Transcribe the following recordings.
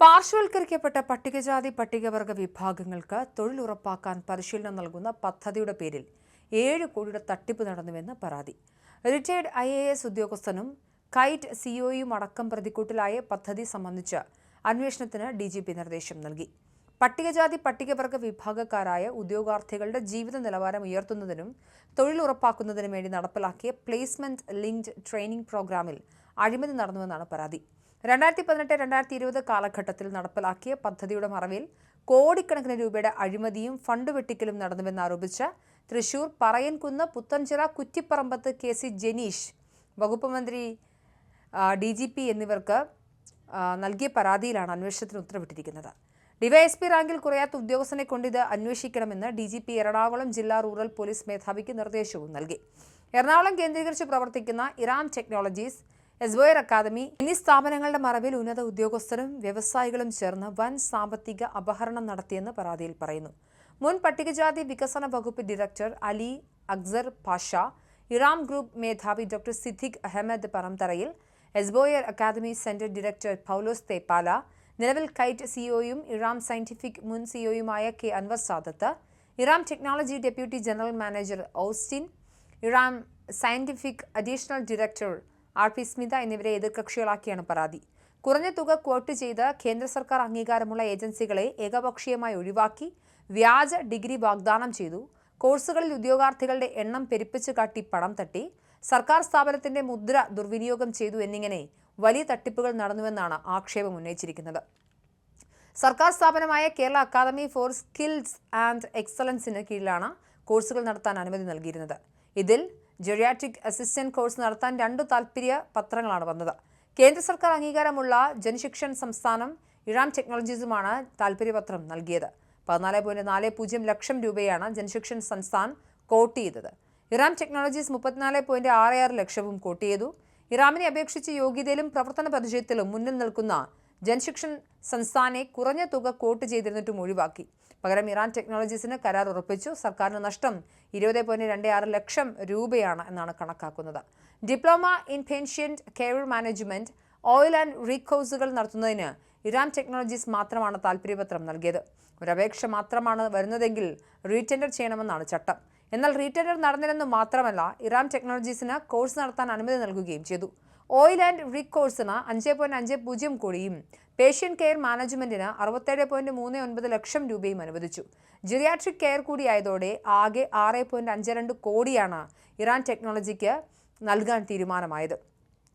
പാർശ്വവൽക്കരിക്കപ്പെട്ട പട്ടികജാതി പട്ടികവർഗ വിഭാഗങ്ങൾക്ക് തൊഴിൽ ഉറപ്പാക്കാൻ പരിശീലനം നൽകുന്ന പദ്ധതിയുടെ പേരിൽ 7 കോടിയുടെ തട്ടിപ്പ് നടന്നുവെന്ന് പരാതി. റിട്ടയർഡ് IAS ഉദ്യോഗസ്ഥനും കൈറ്റ് സിഇഒയും അടക്കം പ്രതിക്കൂട്ടിലായ പദ്ധതി സംബന്ധിച്ച് അന്വേഷണത്തിന് DGP നിർദ്ദേശം നൽകി. പട്ടികജാതി പട്ടികവർഗ വിഭാഗക്കാരായ ഉദ്യോഗാർത്ഥികളുടെ ജീവിത നിലവാരം ഉയർത്തുന്നതിനും തൊഴിൽ ഉറപ്പാക്കുന്നതിനും വേണ്ടി നടപ്പിലാക്കിയ പ്ലേസ്മെന്റ് ലിങ്ക്ഡ് ട്രെയിനിംഗ് പ്രോഗ്രാമിൽ അഴിമതി നടന്നുവെന്നാണ് പരാതി. 2018-2020 കാലഘട്ടത്തിൽ നടപ്പിലാക്കിയ പദ്ധതിയുടെ മറവിൽ കോടിക്കണക്കിന് രൂപയുടെ അഴിമതിയും ഫണ്ട് വെട്ടിക്കലും നടന്നുവെന്നാരോപിച്ച് തൃശൂർ പറയൻകുന്ന് പുത്തൻചിറ കുറ്റിപ്പറമ്പത്ത് KC ജനീഷ് വകുപ്പ് മന്ത്രി DGP എന്നിവർക്ക് നൽകിയ പരാതിയിലാണ് അന്വേഷണത്തിന് ഉത്തരവിട്ടിരിക്കുന്നത്. DYSP റാങ്കിൽ കുറയാത്ത ഉദ്യോഗസ്ഥനെ കൊണ്ട് ഇത് അന്വേഷിക്കണമെന്ന് DGP എറണാകുളം ജില്ലാ റൂറൽ പോലീസ് മേധാവിക്ക് നിർദ്ദേശവും നൽകി. എറണാകുളം കേന്ദ്രീകരിച്ച് പ്രവർത്തിക്കുന്ന ഇറാം ടെക്നോളജീസ്, എസ്ബോയർ അക്കാദമി എന്നീ സ്ഥാപനങ്ങളുടെ മറവിൽ ഉന്നത ഉദ്യോഗസ്ഥരും വ്യവസായികളും ചേർന്ന് വൻ സാമ്പത്തിക അപഹരണം നടത്തിയെന്ന് പരാതിയിൽ പറയുന്നു. മുൻ പട്ടികജാതി വികസന വകുപ്പ് ഡയറക്ടർ അലി അക്സർ പാഷ, ഇറാം ഗ്രൂപ്പ് മേധാവി ഡോക്ടർ സിദ്ദിഖ് അഹമ്മദ് പറംതറയിൽ, എസ്ബോയർ academy centre director Paulose Theppala, നിലവിൽ കൈറ്റ് സിഇഒയും ഇറാം സയന്റിഫിക് മുൻ സിഇഒയുമായ K Anwar Sadath, Iram technology deputy general manager Austin, Iram scientific additional director RP Smitha എന്നിവരെ എതിർകക്ഷികളാക്കിയാണ് പരാതി. കുറഞ്ഞ തുക ക്വോട്ട് ചെയ്ത് കേന്ദ്ര സർക്കാർ അംഗീകാരമുള്ള ഏജൻസികളെ ഏകപക്ഷീയമായി ഒഴിവാക്കി വ്യാജ ഡിഗ്രി വാഗ്ദാനം ചെയ്തു, കോഴ്സുകളിൽ ഉദ്യോഗാർത്ഥികളുടെ എണ്ണം പെരുപ്പിച്ചു കാട്ടി പണം തട്ടി, സർക്കാർ സ്ഥാപനത്തിന്റെ മുദ്ര ദുർവിനിയോഗം ചെയ്തു എന്നിങ്ങനെ വലിയ തട്ടിപ്പുകൾ നടന്നുവെന്നാണ് ആക്ഷേപം ഉന്നയിച്ചിരിക്കുന്നത്. സർക്കാർ സ്ഥാപനമായ Kerala academy for skills and എക്സലൻസിന് കീഴിലാണ് കോഴ്സുകൾ നടത്താൻ അനുമതി നൽകിയിരുന്നത്. ഇതിൽ ജെറിയാട്രിക് അസിസ്റ്റന്റ് കോഴ്സ് നടത്താൻ 2 താൽപര്യ പത്രങ്ങളാണ് വന്നത്. കേന്ദ്ര സർക്കാർ അംഗീകാരമുള്ള ജൻശിക്ഷൻ സംസ്ഥാനം ഇറാം ടെക്നോളജീസുമാണ് താൽപര്യപത്രം നൽകിയത്. 14.40 ലക്ഷം രൂപയാണ് ജൻശിക്ഷൻ സംസ്ഥാൻ കോട്ട് ചെയ്തത്. ഇറാം ടെക്നോളജീസ് 34.66 ലക്ഷവും കോട്ട് ചെയ്തു. ഇറാമിനെ അപേക്ഷിച്ച് യോഗ്യതയിലും പ്രവർത്തന പരിചയത്തിലും മുന്നിൽ നിൽക്കുന്ന ജൻശിക്ഷൻ സംസ്ഥാനെ കുറഞ്ഞ തുക കോട്ട് ചെയ്തിരുന്നിട്ടും ഒഴിവാക്കി. പകരം ഇറാൻ ടെക്നോളജീസിന് കരാർ ഉറപ്പിച്ചു. സർക്കാരിന് നഷ്ടം 20.26 ലക്ഷം രൂപയാണ് എന്നാണ് കണക്കാക്കുന്നത്. Diploma in patient care management, oil and റീകോഴ്സുകൾ നടത്തുന്നതിന് ഇറാൻ ടെക്നോളജീസ് മാത്രമാണ് താൽപര്യപത്രം നൽകിയത്. ഒരു അപേക്ഷ മാത്രമാണ് വരുന്നതെങ്കിൽ റീടെൻഡർ ചെയ്യണമെന്നാണ് ചട്ടം. എന്നാൽ റീടെൻഡർ നടന്നില്ലെന്ന് മാത്രമല്ല, ഇറാൻ ടെക്നോളജീസിന് കോഴ്സ് നടത്താൻ അനുമതി നൽകുകയും ചെയ്തു. ഓയിൽ ആൻഡ് റീകോഴ്സിന് 5.50 കോടിയും പേഷ്യന്റ് കെയർ മാനേജ്മെന്റിന് 67.39 ലക്ഷം രൂപയും അനുവദിച്ചു. ജെറിയാട്രിക് കെയർ കൂടിയായതോടെ ആകെ 6.52 കോടിയാണ് ഇറാൻ ടെക്നോളജിക്ക് നൽകാൻ തീരുമാനമായത്.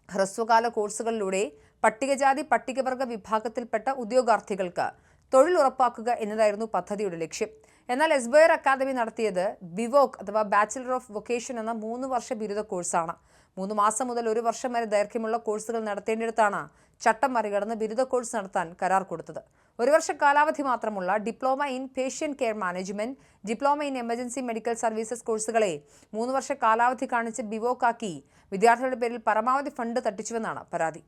ഹ്രസ്വകാല കോഴ്സുകളിലൂടെ പട്ടികജാതി പട്ടികവർഗ വിഭാഗത്തിൽപ്പെട്ട ഉദ്യോഗാർത്ഥികൾക്ക് തൊഴിൽ ഉറപ്പാക്കുക എന്നതായിരുന്നു പദ്ധതിയുടെ ലക്ഷ്യം. എന്നാൽ എസ്ബോയർ അക്കാദമി നടത്തിയത് ബിവോക് അഥവാ ബാച്ചിലർ ഓഫ് വൊക്കേഷൻ എന്ന 3 വർഷ ബിരുദ കോഴ്സാണ്. 3 മാസം മുതൽ 1 വർഷം വരെ ദൈർഘ്യമുള്ള കോഴ്സുകൾ നടത്തേണ്ടിടത്താണ് ചട്ടം മറികടന്ന് ബിരുദ കോഴ്സ് നടത്താൻ കരാർ കൊടുത്തത്. 1 വർഷ കാലാവധി മാത്രമുള്ള diploma in patient care management, diploma in emergency medical services കോഴ്സുകളെ 3 വർഷ കാലാവധി കാണിച്ച് ബിവോക്കാക്കി വിദ്യാർത്ഥികളുടെ പേരിൽ പരമാവധി ഫണ്ട് തട്ടിച്ചുവെന്നാണ് പരാതി.